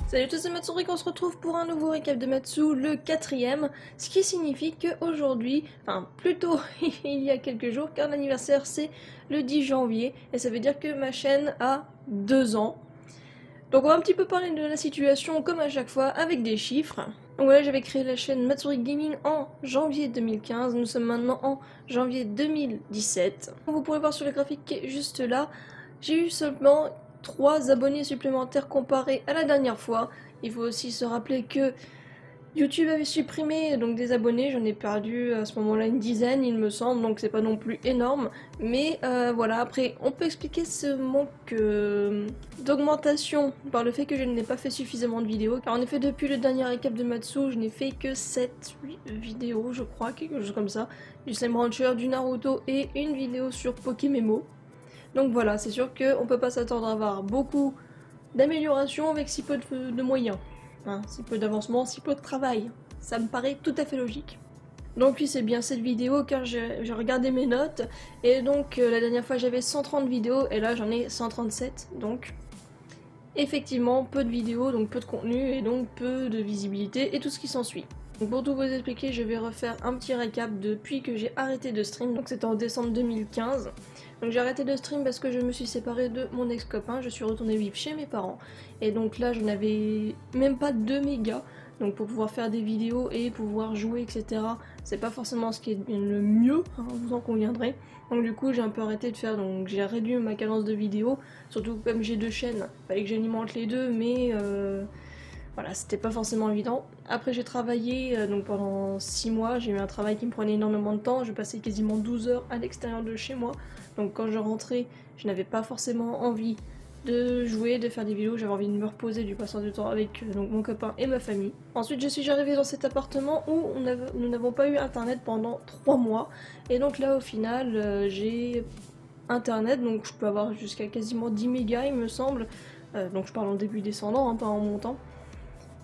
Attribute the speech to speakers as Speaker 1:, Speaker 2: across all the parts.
Speaker 1: Salut à tous, c'est Matsuri, on se retrouve pour un nouveau récap de Matsu, le quatrième, ce qui signifie qu'aujourd'hui, enfin plutôt il y a quelques jours, car l'anniversaire c'est le 10 janvier, et ça veut dire que ma chaîne a 2 ans. Donc on va un petit peu parler de la situation comme à chaque fois avec des chiffres. Donc voilà, j'avais créé la chaîne Matsuri Gaming en janvier 2015, nous sommes maintenant en janvier 2017. Vous pourrez voir sur le graphique qui est juste là, j'ai eu seulement 3 abonnés supplémentaires comparés à la dernière fois. Il faut aussi se rappeler que YouTube avait supprimé donc des abonnés, j'en ai perdu à ce moment-là une dizaine il me semble, donc c'est pas non plus énorme. Mais voilà, après on peut expliquer ce manque d'augmentation par le fait que je n'ai pas fait suffisamment de vidéos. Car en effet depuis le dernier récap de Matsu, je n'ai fait que 7-8 vidéos je crois, quelque chose comme ça. Du Slime Rancher, du Naruto et une vidéo sur Pokémon. Donc voilà, c'est sûr qu'on peut pas s'attendre à avoir beaucoup d'améliorations avec si peu de moyens. Hein, si peu d'avancement, si peu de travail. Ça me paraît tout à fait logique. Donc oui, c'est bien cette vidéo car j'ai regardé mes notes et donc la dernière fois j'avais 130 vidéos et là j'en ai 137. Donc effectivement peu de vidéos, donc peu de contenu et donc peu de visibilité et tout ce qui s'ensuit. Donc pour tout vous expliquer, je vais refaire un petit récap depuis que j'ai arrêté de stream, donc c'était en décembre 2015. Donc j'ai arrêté de stream parce que je me suis séparée de mon ex-copain, je suis retournée vivre chez mes parents. Et donc là je n'avais même pas 2 mégas, donc pour pouvoir faire des vidéos et pouvoir jouer etc. C'est pas forcément ce qui est le mieux, hein, vous en conviendrez. Donc du coup j'ai un peu arrêté de faire, donc j'ai réduit ma cadence de vidéos, surtout comme j'ai 2 chaînes, fallait que j'alimente les deux mais... Voilà, c'était pas forcément évident. Après j'ai travaillé donc pendant 6 mois, j'ai eu un travail qui me prenait énormément de temps, je passais quasiment 12 heures à l'extérieur de chez moi. Donc quand je rentrais, je n'avais pas forcément envie de jouer, de faire des vidéos, j'avais envie de me reposer, du passage du temps avec donc, mon copain et ma famille. Ensuite je suis arrivée dans cet appartement où nous n'avons pas eu internet pendant 3 mois. Et donc là au final j'ai internet, donc je peux avoir jusqu'à quasiment 10 mégas il me semble. Donc je parle en début descendant, hein, pas en montant.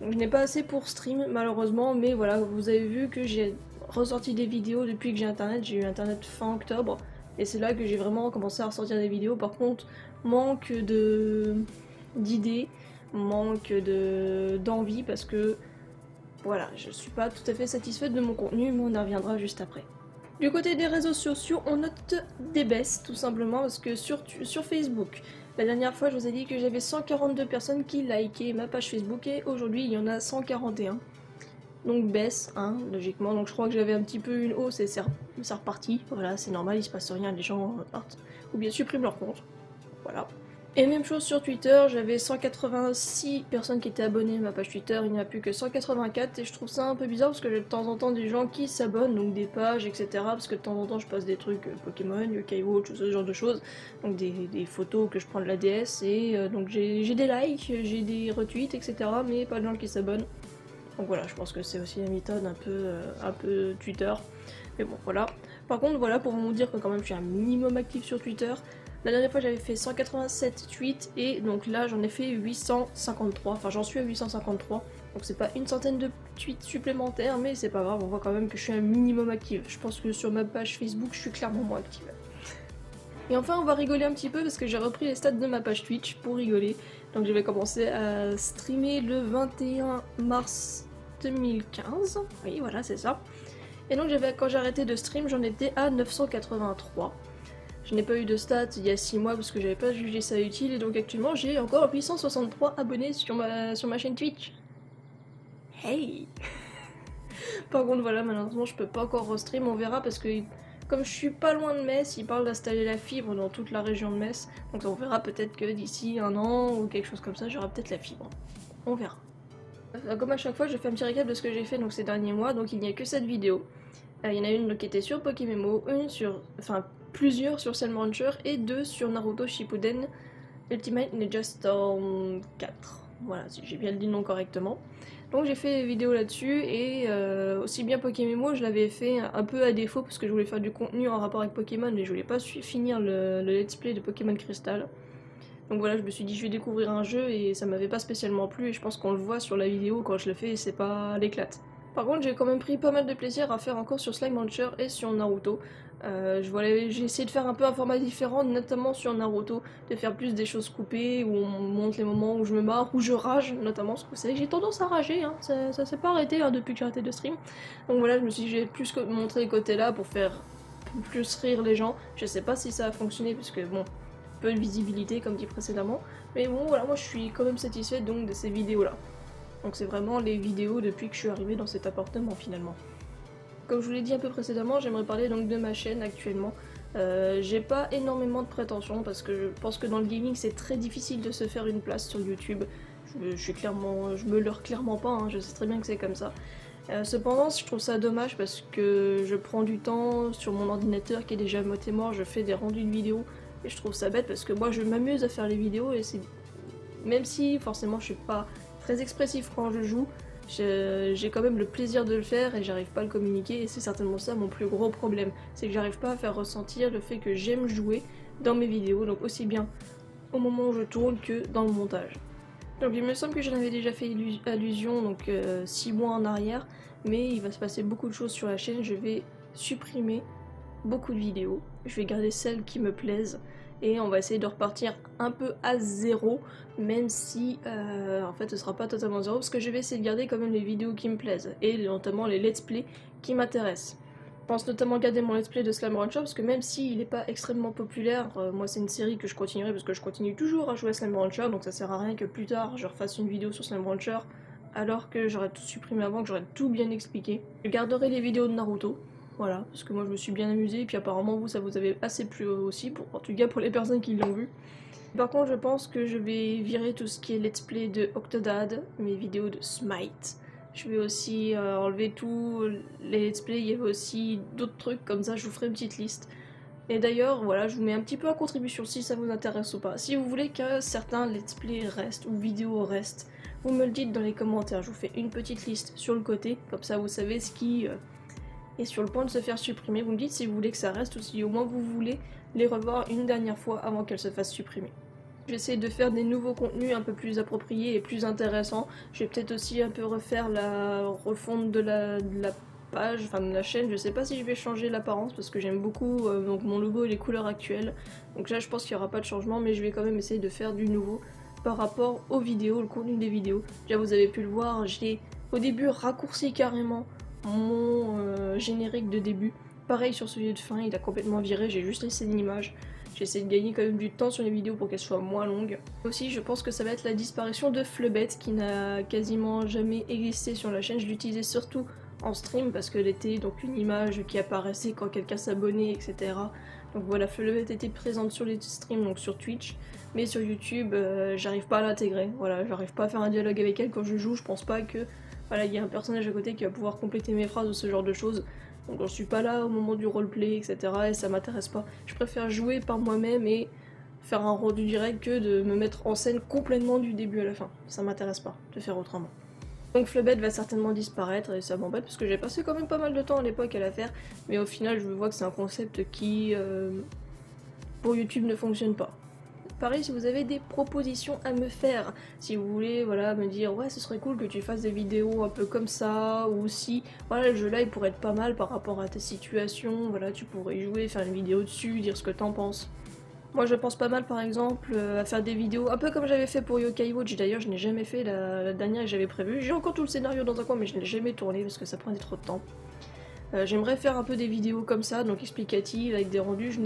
Speaker 1: Donc je n'ai pas assez pour stream malheureusement, mais voilà, vous avez vu que j'ai ressorti des vidéos depuis que j'ai internet, j'ai eu internet fin octobre, et c'est là que j'ai vraiment commencé à ressortir des vidéos. Par contre, manque d'idées, manque d'envie, parce que voilà, je suis pas tout à fait satisfaite de mon contenu, mais on y reviendra juste après. Du côté des réseaux sociaux, on note des baisses tout simplement parce que sur Facebook, la dernière fois je vous ai dit que j'avais 142 personnes qui likaient ma page Facebook et aujourd'hui il y en a 141. Donc baisse, hein, logiquement. Donc je crois que j'avais un petit peu une hausse et c'est reparti. Voilà, c'est normal, il se passe rien, les gens partent ou bien suppriment leur compte. Voilà. Et même chose sur Twitter, j'avais 186 personnes qui étaient abonnées à ma page Twitter, il n'y en a plus que 184 et je trouve ça un peu bizarre parce que j'ai de temps en temps des gens qui s'abonnent, donc des pages, etc. Parce que de temps en temps je poste des trucs Pokémon, Yokai Watch, ce genre de choses, donc des photos que je prends de la DS et donc j'ai des likes, j'ai des retweets, etc. mais pas de gens qui s'abonnent. Donc voilà, je pense que c'est aussi la méthode un peu Twitter, mais bon voilà. Par contre voilà, pour vous dire que quand même je suis un minimum actif sur Twitter. La dernière fois j'avais fait 187 tweets et donc là j'en ai fait 853, enfin j'en suis à 853. Donc c'est pas une centaine de tweets supplémentaires mais c'est pas grave, on voit quand même que je suis un minimum active. Je pense que sur ma page Facebook je suis clairement moins active. Et enfin on va rigoler un petit peu parce que j'ai repris les stats de ma page Twitch pour rigoler. Donc j'avais commencé à streamer le 21 mars 2015, oui voilà c'est ça. Et donc quand j'ai arrêté de stream j'en étais à 983. Je n'ai pas eu de stats il y a 6 mois parce que j'avais pas jugé ça utile et donc actuellement j'ai encore 863 abonnés sur ma chaîne Twitch. Hey. Par contre voilà, malheureusement je peux pas encore restream, on verra parce que comme je suis pas loin de Metz, ils parlent d'installer la fibre dans toute la région de Metz. Donc on verra peut-être que d'ici un an ou quelque chose comme ça j'aurai peut-être la fibre. On verra. Comme à chaque fois je fais un petit récap de ce que j'ai fait donc, ces derniers mois, donc il n'y a que cette vidéo. Il y en a une qui était sur Pokémon, une sur... enfin plusieurs sur Slime Rancher et 2 sur Naruto Shippuden Ultimate Ninja Storm 4. Voilà, si j'ai bien dit le nom correctement. Donc j'ai fait des vidéos là-dessus et aussi bien Pokémon, je l'avais fait un peu à défaut parce que je voulais faire du contenu en rapport avec Pokémon mais je voulais pas finir le let's play de Pokémon Crystal. Donc voilà, je me suis dit je vais découvrir un jeu et ça m'avait pas spécialement plu et je pense qu'on le voit sur la vidéo quand je le fais et c'est pas l'éclate. Par contre j'ai quand même pris pas mal de plaisir à faire encore sur Slime Rancher et sur Naruto. J'ai essayé de faire un peu un format différent, notamment sur Naruto, de faire plus des choses coupées, où on montre les moments où je me marre, où je rage, notamment, parce que vous savez que j'ai tendance à rager, hein, ça s'est pas arrêté hein, depuis que j'ai arrêté de stream. Donc voilà, je me suis dit, j'ai plus montré les côtés là pour faire plus rire les gens. Je sais pas si ça a fonctionné, parce que bon, peu de visibilité comme dit précédemment, mais bon voilà, moi je suis quand même satisfaite donc de ces vidéos là. Donc c'est vraiment les vidéos depuis que je suis arrivée dans cet appartement finalement. Comme je vous l'ai dit un peu précédemment, j'aimerais parler donc de ma chaîne actuellement. J'ai pas énormément de prétentions parce que je pense que dans le gaming c'est très difficile de se faire une place sur YouTube. Je me leurre clairement pas, hein, je sais très bien que c'est comme ça. Cependant, je trouve ça dommage parce que je prends du temps sur mon ordinateur qui est déjà moté mort, je fais des rendus de vidéos et je trouve ça bête parce que moi je m'amuse à faire les vidéos et c'est... Même si forcément je suis pas très expressif quand je joue, j'ai quand même le plaisir de le faire et j'arrive pas à le communiquer et c'est certainement ça mon plus gros problème. C'est que j'arrive pas à faire ressentir le fait que j'aime jouer dans mes vidéos, donc aussi bien au moment où je tourne que dans le montage. Donc il me semble que j'en avais déjà fait allusion donc 6 mois en arrière, mais il va se passer beaucoup de choses sur la chaîne, je vais supprimer beaucoup de vidéos, je vais garder celles qui me plaisent et on va essayer de repartir un peu à zéro, même si en fait ce sera pas totalement zéro parce que je vais essayer de garder quand même les vidéos qui me plaisent et notamment les let's play qui m'intéressent. Je pense notamment garder mon let's play de Slime Rancher parce que même s'il n'est pas extrêmement populaire, moi c'est une série que je continuerai parce que je continue toujours à jouer à Slime Rancher, donc ça sert à rien que plus tard je refasse une vidéo sur Slime Rancher alors que j'aurais tout supprimé avant, que j'aurais tout bien expliqué. Je garderai les vidéos de Naruto, voilà, parce que moi je me suis bien amusée et puis apparemment vous ça vous avait assez plu aussi, en tout cas pour les personnes qui l'ont vu. Par contre je pense que je vais virer tout ce qui est let's play de Octodad, mes vidéos de Smite. Je vais aussi enlever tous les let's play, il y avait aussi d'autres trucs comme ça, je vous ferai une petite liste. Et d'ailleurs, voilà, je vous mets un petit peu à contribution si ça vous intéresse ou pas. Si vous voulez que certains let's play restent ou vidéos restent, vous me le dites dans les commentaires, je vous fais une petite liste sur le côté, comme ça vous savez ce qui est sur le point de se faire supprimer. Vous me dites si vous voulez que ça reste ou si au moins vous voulez les revoir une dernière fois avant qu'elles se fassent supprimer. J'essaie de faire des nouveaux contenus un peu plus appropriés et plus intéressants. Je vais peut-être aussi un peu refaire la refonte de la page, enfin de la chaîne. Je sais pas si je vais changer l'apparence parce que j'aime beaucoup donc mon logo et les couleurs actuelles. Donc là je pense qu'il n'y aura pas de changement mais je vais quand même essayer de faire du nouveau par rapport aux vidéos, le contenu des vidéos. Déjà vous avez pu le voir, j'ai au début raccourci carrément mon générique de début. Pareil sur celui de fin, il a complètement viré, j'ai juste laissé une image. J'essaie de gagner quand même du temps sur les vidéos pour qu'elles soient moins longues. Aussi, je pense que ça va être la disparition de Flubet qui n'a quasiment jamais existé sur la chaîne. Je l'utilisais surtout en stream parce que était donc une image qui apparaissait quand quelqu'un s'abonnait, etc. Donc voilà, Flubet était présente sur les streams, donc sur Twitch, mais sur YouTube, j'arrive pas à l'intégrer. Voilà, j'arrive pas à faire un dialogue avec elle quand je joue. Je pense pas que voilà, il y a un personnage à côté qui va pouvoir compléter mes phrases ou ce genre de choses. Donc je suis pas là au moment du roleplay, etc. et ça m'intéresse pas. Je préfère jouer par moi-même et faire un rendu direct que de me mettre en scène complètement du début à la fin. Ça m'intéresse pas de faire autrement. Donc Flubet va certainement disparaître et ça m'embête parce que j'ai passé quand même pas mal de temps à l'époque à la faire, mais au final je vois que c'est un concept qui pour YouTube ne fonctionne pas. Pareil, si vous avez des propositions à me faire, si vous voulez voilà, me dire ouais ce serait cool que tu fasses des vidéos un peu comme ça, ou si voilà, le jeu là il pourrait être pas mal par rapport à ta situation, voilà, tu pourrais jouer, faire une vidéo dessus, dire ce que t'en penses. Moi je pense pas mal par exemple à faire des vidéos un peu comme j'avais fait pour Yokai Watch, d'ailleurs je n'ai jamais fait la dernière que j'avais prévue. J'ai encore tout le scénario dans un coin mais je ne l'ai jamais tourné parce que ça prenait trop de temps. J'aimerais faire un peu des vidéos comme ça, donc explicatives, avec des rendus.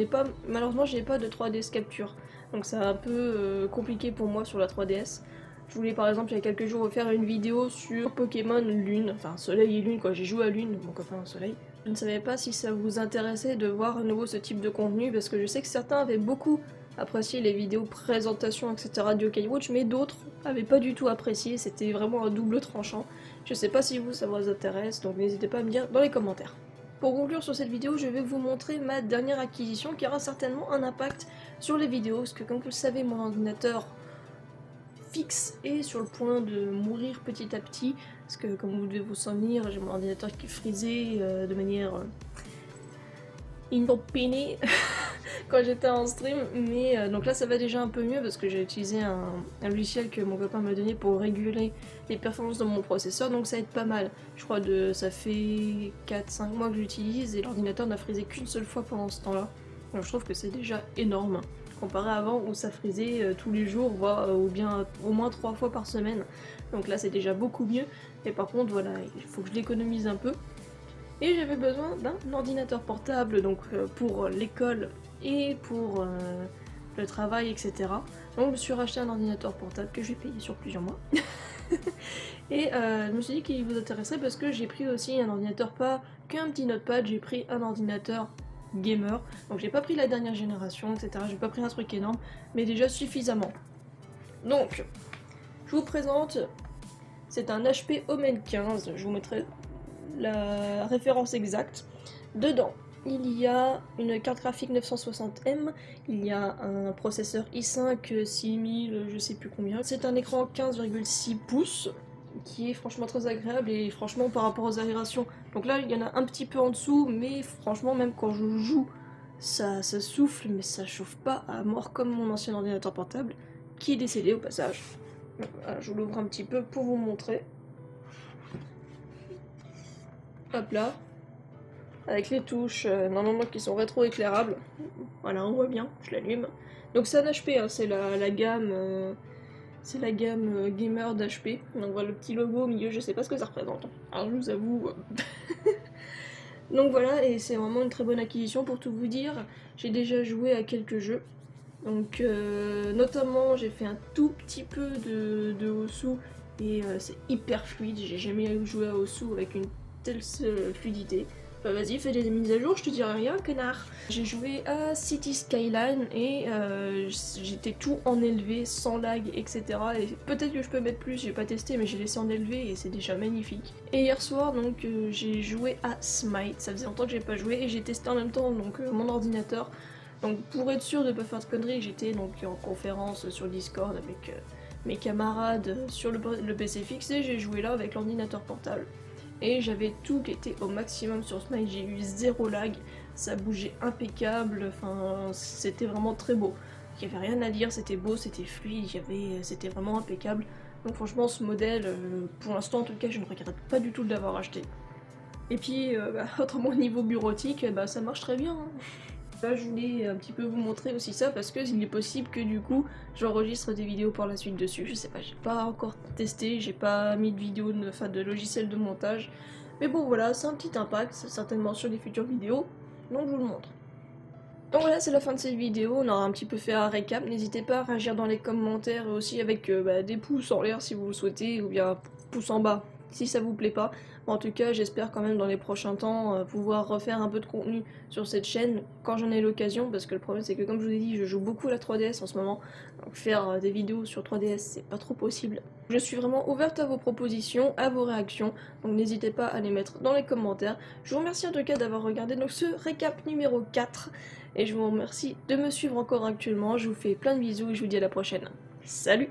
Speaker 1: Malheureusement je n'ai pas de 3DS capture, donc c'est un peu compliqué pour moi sur la 3DS. Je voulais par exemple il y a quelques jours faire une vidéo sur Pokémon Lune, enfin Soleil et Lune, quoi, j'ai joué à Lune, mon copain Soleil. Je ne savais pas si ça vous intéressait de voir à nouveau ce type de contenu, parce que je sais que certains avaient beaucoup apprécié les vidéos présentation, etc. de Yokai Watch, mais d'autres avaient pas du tout apprécié, c'était vraiment un double tranchant. Je sais pas si vous ça vous intéresse, donc n'hésitez pas à me dire dans les commentaires. Pour conclure sur cette vidéo, je vais vous montrer ma dernière acquisition qui aura certainement un impact sur les vidéos, parce que comme vous le savez, mon ordinateur fixe est sur le point de mourir petit à petit, parce que comme vous devez vous souvenir, j'ai mon ordinateur qui est frisé de manière inopinée. quand j'étais en stream, mais donc là ça va déjà un peu mieux parce que j'ai utilisé un logiciel que mon copain m'a donné pour réguler les performances de mon processeur, donc ça aide pas mal. Je crois ça fait 4-5 mois que j'utilise et l'ordinateur n'a frisé qu'une seule fois pendant ce temps-là. Donc je trouve que c'est déjà énorme, comparé à avant où ça frisait tous les jours, voire ou bien au moins 3 fois par semaine. Donc là c'est déjà beaucoup mieux, et par contre voilà, il faut que je l'économise un peu. Et j'avais besoin d'un ordinateur portable, donc pour l'école et pour le travail, etc. Donc je me suis racheté un ordinateur portable que je vais payer sur plusieurs mois. Et je me suis dit qu'il vous intéresserait parce que j'ai pris aussi un ordinateur, pas qu'un petit notepad, j'ai pris un ordinateur gamer. Donc j'ai pas pris la dernière génération, etc. J'ai pas pris un truc énorme, mais déjà suffisamment. Donc, je vous présente, c'est un HP Omen 15, je vous mettrai la référence exacte. Dedans, il y a une carte graphique 960M, il y a un processeur i5 6000, je sais plus combien. C'est un écran 15,6 pouces qui est franchement très agréable et franchement par rapport aux aérations. Donc là, il y en a un petit peu en dessous, mais franchement, même quand je joue, ça souffle, mais ça chauffe pas à mort comme mon ancien ordinateur portable, qui est décédé au passage. Voilà, je vous l'ouvre un petit peu pour vous montrer. Hop là, avec les touches normalement qui sont rétro-éclairables. Voilà, on voit bien, je l'allume. Donc c'est un HP, hein, c'est la gamme, gamer d'HP. Donc voilà le petit logo au milieu, je sais pas ce que ça représente. Alors je vous avoue. Donc voilà, et c'est vraiment une très bonne acquisition pour tout vous dire. J'ai déjà joué à quelques jeux. Donc notamment j'ai fait un tout petit peu de Osu et c'est hyper fluide. J'ai jamais joué à Osu avec une telle fluidité. Bah vas-y, fais des mises à jour, je te dirai rien, connard. J'ai joué à City Skyline et j'étais tout en élevé, sans lag, etc. Et peut-être que je peux mettre plus, j'ai pas testé, mais j'ai laissé en élevé et c'est déjà magnifique. Et hier soir, donc, j'ai joué à Smite. Ça faisait longtemps que j'ai pas joué et j'ai testé en même temps donc mon ordinateur. Donc pour être sûr de pas faire de conneries, j'étais donc en conférence sur Discord avec mes camarades sur le PC fixe et j'ai joué là avec l'ordinateur portable. Et j'avais tout qui était au maximum sur Smite, j'ai eu 0 lag, ça bougeait impeccable, enfin c'était vraiment très beau. Il n'y avait rien à dire, c'était beau, c'était fluide, c'était vraiment impeccable. Donc franchement ce modèle, pour l'instant en tout cas je ne regrette pas du tout de l'avoir acheté. Et puis autrement au niveau bureautique, ça marche très bien. Hein. Là je voulais un petit peu vous montrer aussi ça parce que il est possible que du coup j'enregistre des vidéos par la suite dessus, je sais pas, j'ai pas encore testé, j'ai pas mis de vidéo, de logiciel de montage, mais bon voilà, c'est un petit impact certainement sur les futures vidéos, donc je vous le montre. Donc voilà, c'est la fin de cette vidéo, on aura un petit peu fait un récap, n'hésitez pas à réagir dans les commentaires et aussi avec des pouces en l'air si vous le souhaitez, ou bien pouces en bas si ça vous plaît pas. En tout cas, j'espère quand même dans les prochains temps pouvoir refaire un peu de contenu sur cette chaîne quand j'en ai l'occasion, parce que le problème c'est que comme je vous ai dit, je joue beaucoup à la 3DS en ce moment, donc faire des vidéos sur 3DS c'est pas trop possible. Je suis vraiment ouverte à vos propositions, à vos réactions, donc n'hésitez pas à les mettre dans les commentaires. Je vous remercie en tout cas d'avoir regardé donc ce récap numéro 4, et je vous remercie de me suivre encore actuellement, je vous fais plein de bisous et je vous dis à la prochaine. Salut!